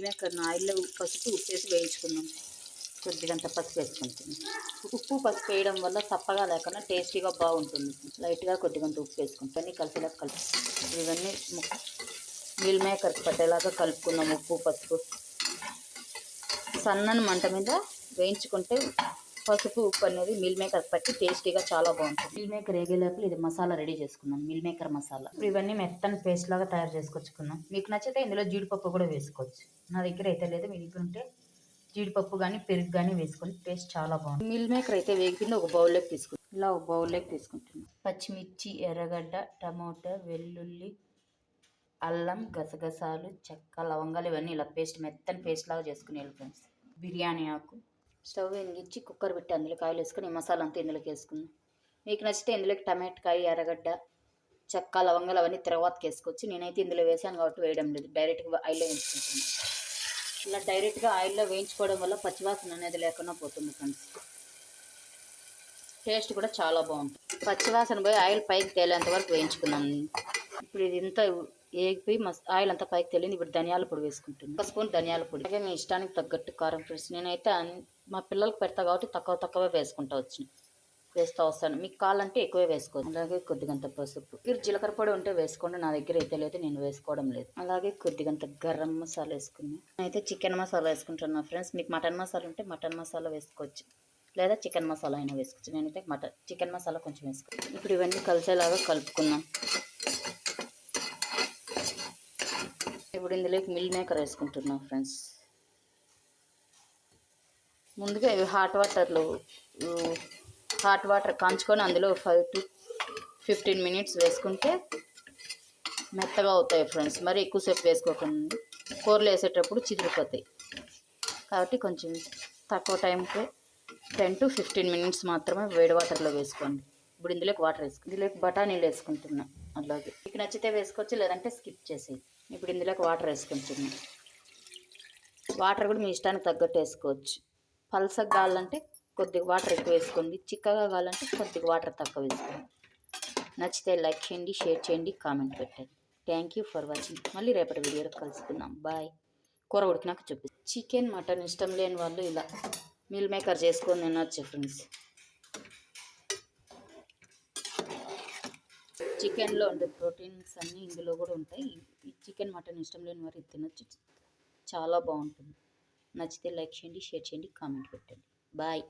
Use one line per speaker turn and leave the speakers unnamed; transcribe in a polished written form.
Maker ఆయిల్లో పసుపు ఉప్పేసి వేయించుకుందాం. కొద్దిగంత పసుపు వేసుకుంటుంది. ఉప్పు పసుపు వేయడం వల్ల చప్పగా లేకుండా టేస్టీగా బాగుంటుంది. లైట్గా కొద్దిగంత ఉప్పు వేసుకుంటాం. ఇవన్నీ కలిసేలా ఇవన్నీ మీల్ మేకర్కి పట్టేలాగా కలుపుకుందాం. ఉప్పు పసుపు సన్నని మంట మీద వేయించుకుంటే పసుపు ఉప్పు అనేది మీల్ మేకర్ పట్టి టేస్టీగా చాలా బాగుంటుంది. మీల్ మేకర్ వేగేలోపు ఇది మసాలా రెడీ చేసుకుందాం. మీల్ మేకర్ మసాలా ఇప్పుడు ఇవన్నీ మెత్తని పేస్ట్ లాగా తయారు చేసుకొచ్చుకుందాం. మీకు నచ్చితే ఇందులో జీడిపప్పు కూడా వేసుకోవచ్చు. నా దగ్గర అయితే లేదు, మీ దగ్గర ఉంటే జీడిపప్పు కానీ పెరుగు కానీ వేసుకొని టేస్ట్ చాలా బాగుంటుంది. మీల్ మేకర్ అయితే వేగిపోయింది. ఒక బౌల్లోకి తీసుకుంటాం. ఇలా ఒక బౌల్లోకి తీసుకుంటున్నాం. పచ్చిమిర్చి, ఎర్రగడ్డ, టమోటా, వెల్లుల్లి, అల్లం, గసగసాలు, చెక్క, లవంగాలు ఇవన్నీ ఇలా పేస్ట్ మెత్తని పేస్ట్ లాగా చేసుకుని ఫ్రెండ్స్. బిర్యానీ ఆకు స్టవ్ వెలిగించి కుక్కర్ పెట్టి అందులోకి ఆయిల్ వేసుకొని మసాలా అంతా ఇందులోకి వేసుకుందాం. మీకు నచ్చితే ఇందులోకి టమాటకాయ, ఎర్రగడ్డ, చెక్క, లవంగాలు అవన్నీ తర్వాతకి వేసుకోవచ్చు. నేనైతే ఇందులో వేసాను కాబట్టి వేయడం లేదు, డైరెక్ట్గా ఆయిల్లో వేయించుకుంటున్నాను. ఇలా డైరెక్ట్గా ఆయిల్లో వేయించుకోవడం వల్ల పచ్చివాసన అనేది లేకుండా పోతుంది ఫ్రెండ్స్. టేస్ట్ కూడా చాలా బాగుంటుంది. పచ్చివాసన పోయి ఆయిల్ పైకి తేలేంత వరకు వేయించుకున్నాం. ఇప్పుడు ఇది ఇంత ఏగిపోయి ఆయిల్ అంతా పైకి తేలింది. ఇప్పుడు ధనియాల పొడి వేసుకుంటుంది. ఒక స్పూన్ ధనియాల పొడి, అలాగే మీ ఇష్టానికి తగ్గట్టు కారం ఫ్రెండ్స్. నేనైతే మా పిల్లలకు పెడతా కాబట్టి తక్కువ వేసుకుంటా వేస్తూ వస్తాను. మీకు కావాలంటే ఎక్కువే వేసుకోవచ్చు. అలాగే కొద్దిగంత పసుపు, మీరు జీలకర్ర పొడి ఉంటే వేసుకోండి. నా దగ్గర అయితే లేదు, నేను వేసుకోవడం లేదు. అలాగే కొద్దిగంత గరం మసాలా వేసుకుని నేనైతే చికెన్ మసాలా వేసుకుంటున్నాను ఫ్రెండ్స్. మీకు మటన్ మసాలా ఉంటే మటన్ మసాలా వేసుకోవచ్చు, లేదా చికెన్ మసాలా అయినా వేసుకోవచ్చు. నేనైతే చికెన్ మసాలా కొంచెం వేసుకోవచ్చు. ఇప్పుడు ఇవన్నీ కలిసేలాగా కలుపుకుందాం. ఇప్పుడు ఇందులోకి మిల్ మేకర్ వేసుకుంటున్నాం ఫ్రెండ్స్. ముందుగా హాట్ వాటర్ కాంచుకొని అందులో 5 to 15 minutes వేసుకుంటే మెత్తగా అవుతాయి ఫ్రెండ్స్. మరి ఎక్కువసేపు వేసుకోకండి, కూరలు వేసేటప్పుడు చిదిరిపోతాయి. కాబట్టి కొంచెం తక్కువ టైంకి 10 to 15 minutes మాత్రమే వేడి వాటర్లో వేసుకోండి. ఇప్పుడు ఇందులోకి వాటర్ ఇందులోకి బఠానీలు వేసుకుంటున్నాం. అలాగే మీకు నచ్చితే వేసుకోవచ్చు, లేదంటే స్కిప్ చేసేది. ఇప్పుడు ఇందులోకి వాటర్ వేసుకుంటున్నాం. వాటర్ కూడా మీ ఇష్టానికి తగ్గట్టు వేసుకోవచ్చు. పల్సగా కావాలంటే కొద్దిగా వాటర్ ఎక్కువ వేసుకోండి, చిక్కగా కావాలంటే కొద్దిగా వాటర్ తక్కువ వేసుకోండి. నచ్చితే లైక్ చేయండి, షేర్ చేయండి, కామెంట్ పెట్టండి. Thank you for watching. మళ్ళీ రేపటి వీడియోలో కలుసుకుందాం. బాయ్. కూర ఉడికినాక చూపిస్తాను. చికెన్, మటన్ ఇష్టం లేని వాళ్ళు ఇలా మీల్ మేకర్ చేసుకొని తినొచ్చు ఫ్రెండ్స్. చికెన్లో ఉండే ప్రోటీన్స్ అన్నీ ఇందులో కూడా ఉంటాయి. ఈ చికెన్, మటన్ ఇష్టం లేని వారు ఇది తినొచ్చు, చాలా బాగుంటుంది. నచ్చితే లైక్ చేయండి, షేర్ చేయండి, కామెంట్ పెట్టండి. బాయ్.